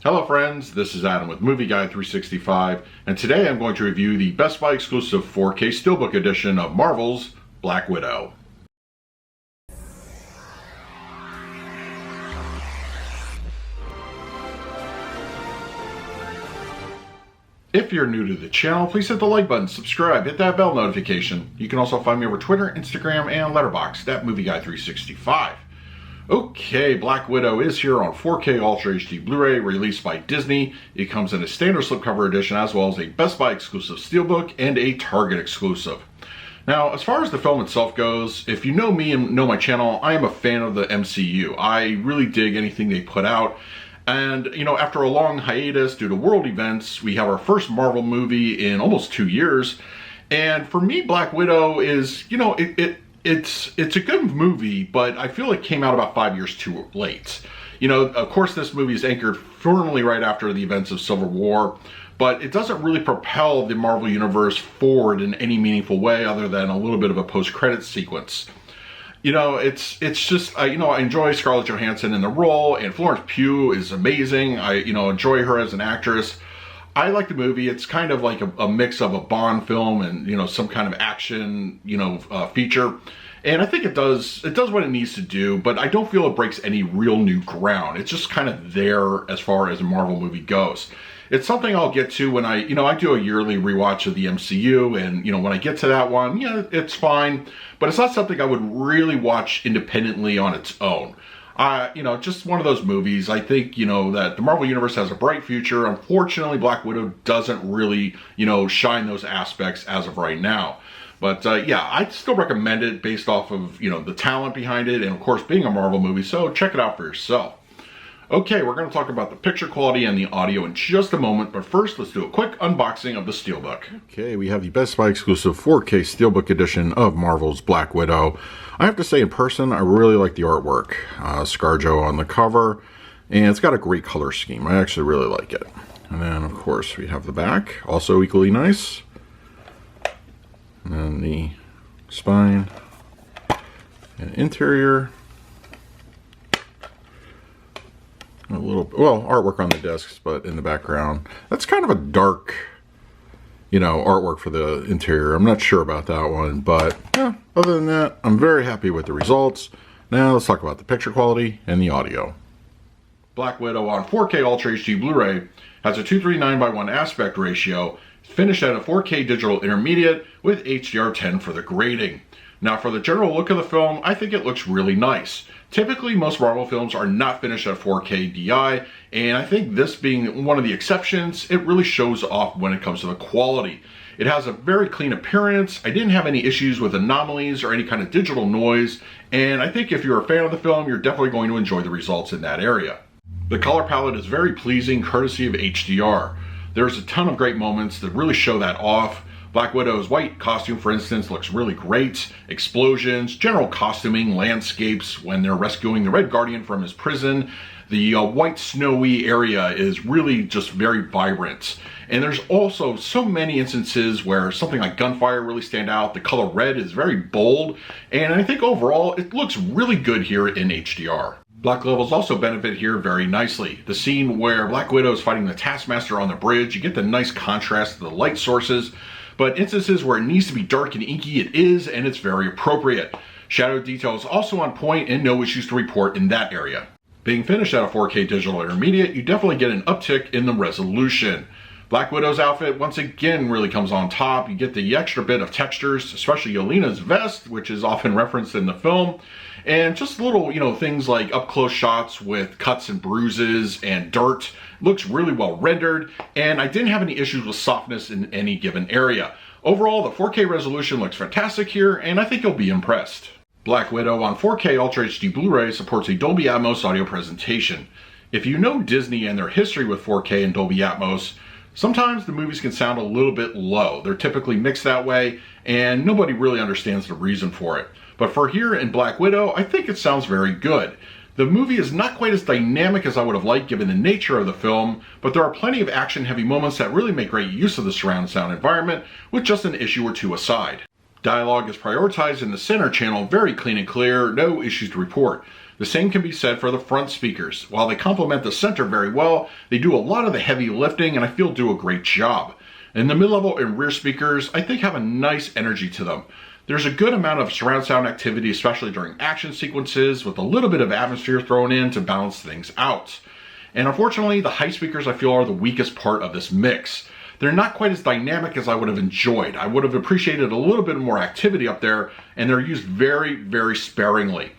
Hello friends, this is Adam with Movie Guide 365, and today I'm going to review the Best Buy exclusive 4K Steelbook edition of Marvel's Black Widow. If you're new to the channel, please hit the like button, subscribe, hit that bell notification. You can also find me over Twitter, Instagram, and Letterboxd at Movie Guide 365. Okay, Black Widow is here on 4K Ultra HD Blu-ray, released by Disney. It comes in a standard slipcover edition as well as a Best Buy exclusive Steelbook and a Target exclusive. Now, as far as the film itself goes, if you know me and know my channel, I am a fan of the MCU. I really dig anything they put out. And, you know, after a long hiatus due to world events, we have our first Marvel movie in almost 2 years. And for me, Black Widow is, you know, it's a good movie, but I feel it came out about 5 years too late. You know, of course, this movie is anchored firmly right after the events of Civil War, but it doesn't really propel the Marvel Universe forward in any meaningful way other than a little bit of a post-credits sequence. You know, it's just, I enjoy Scarlett Johansson in the role, and Florence Pugh is amazing. I enjoy her as an actress. I like the movie. It's kind of like a mix of a Bond film and, some kind of action, feature. And I think it does what it needs to do, but I don't feel it breaks any real new ground. It's just kind of there as far as a Marvel movie goes. It's something I'll get to when I do a yearly rewatch of the MCU, and, when I get to that one, it's fine, but it's not something I would really watch independently on its own. Just one of those movies. I think, that the Marvel Universe has a bright future. Unfortunately, Black Widow doesn't really, shine those aspects as of right now. But yeah, I'd still recommend it based off of, the talent behind it and, of course, being a Marvel movie. So check it out for yourself. Okay, we're going to talk about the picture quality and the audio in just a moment, but first let's do a quick unboxing of the Steelbook. Okay, we have the Best Buy exclusive 4K Steelbook edition of Marvel's Black Widow. I have to say, in person, I really like the artwork. ScarJo on the cover, and it's got a great color scheme. I actually really like it. And then, of course, we have the back, also equally nice. And then the spine and interior. A little, artwork on the discs, but in the background. That's kind of a dark, artwork for the interior. I'm not sure about that one, but yeah, other than that, I'm very happy with the results. Now let's talk about the picture quality and the audio. Black Widow on 4K Ultra HD Blu-ray has a 239:1 aspect ratio, finished at a 4K digital intermediate with HDR10 for the grading. Now for the general look of the film, I think it looks really nice. Typically, most Marvel films are not finished at 4K DI, and I think this being one of the exceptions, it really shows off when it comes to the quality. It has a very clean appearance. I didn't have any issues with anomalies or any kind of digital noise, and I think if you're a fan of the film, you're definitely going to enjoy the results in that area. The color palette is very pleasing, courtesy of HDR. There's a ton of great moments that really show that off. Black Widow's white costume, for instance, looks really great. Explosions, general costuming, landscapes when they're rescuing the Red Guardian from his prison. The white snowy area is really just very vibrant. And there's also so many instances where something like gunfire really stand out. The color red is very bold. And I think overall, it looks really good here in HDR. Black levels also benefit here very nicely. The scene where Black Widow is fighting the Taskmaster on the bridge, you get the nice contrast to the light sources. But instances where it needs to be dark and inky, it is, and it's very appropriate. Shadow detail is also on point and no issues to report in that area. Being finished at a 4K digital intermediate, you definitely get an uptick in the resolution. Black Widow's outfit once again really comes on top. You get the extra bit of textures, especially Yelena's vest, which is often referenced in the film. And just little, things like up-close shots with cuts and bruises and dirt. Looks really well rendered, and I didn't have any issues with softness in any given area. Overall, the 4K resolution looks fantastic here, and I think you'll be impressed. Black Widow on 4K Ultra HD Blu-ray supports a Dolby Atmos audio presentation. If you know Disney and their history with 4K and Dolby Atmos, sometimes the movies can sound a little bit low. They're typically mixed that way, and nobody really understands the reason for it. But for here in Black Widow, I think it sounds very good. The movie is not quite as dynamic as I would have liked given the nature of the film, but there are plenty of action-heavy moments that really make great use of the surround sound environment, with just an issue or two aside. Dialogue is prioritized in the center channel, very clean and clear, no issues to report. The same can be said for the front speakers. While they complement the center very well, they do a lot of the heavy lifting and I feel do a great job. And the mid-level and rear speakers, I think have a nice energy to them. There's a good amount of surround sound activity, especially during action sequences, with a little bit of atmosphere thrown in to balance things out. And unfortunately, the high speakers I feel are the weakest part of this mix. They're not quite as dynamic as I would have enjoyed. I would have appreciated a little bit more activity up there, and they're used very, very sparingly.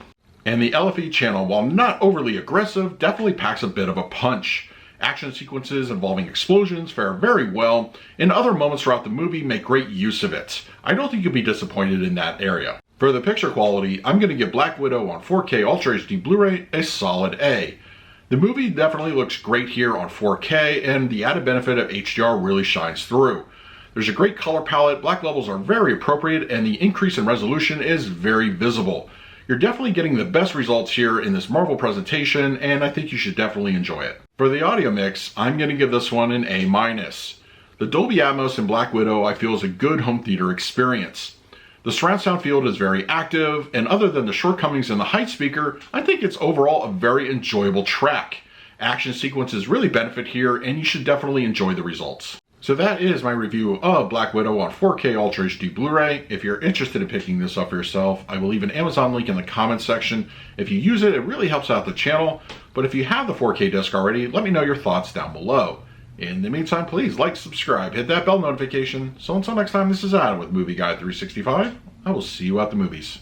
And the LFE channel, while not overly aggressive, definitely packs a bit of a punch. Action sequences involving explosions fare very well, and other moments throughout the movie make great use of it. I don't think you'll be disappointed in that area. For the picture quality, I'm going to give Black Widow on 4K Ultra HD Blu-ray a solid A. The movie definitely looks great here on 4K, and the added benefit of HDR really shines through. There's a great color palette, black levels are very appropriate, and the increase in resolution is very visible. You're definitely getting the best results here in this Marvel presentation, and I think you should definitely enjoy it. For the audio mix, I'm going to give this one an A-. The Dolby Atmos in Black Widow I feel is a good home theater experience. The surround sound field is very active, and other than the shortcomings in the height speaker, I think it's overall a very enjoyable track. Action sequences really benefit here, and you should definitely enjoy the results. So that is my review of Black Widow on 4K Ultra HD Blu-ray. If you're interested in picking this up for yourself, I will leave an Amazon link in the comments section. If you use it, it really helps out the channel. But if you have the 4K disc already, let me know your thoughts down below. In the meantime, please like, subscribe, hit that bell notification. So until next time, this is Adam with Movie Guide 365. I will see you at the movies.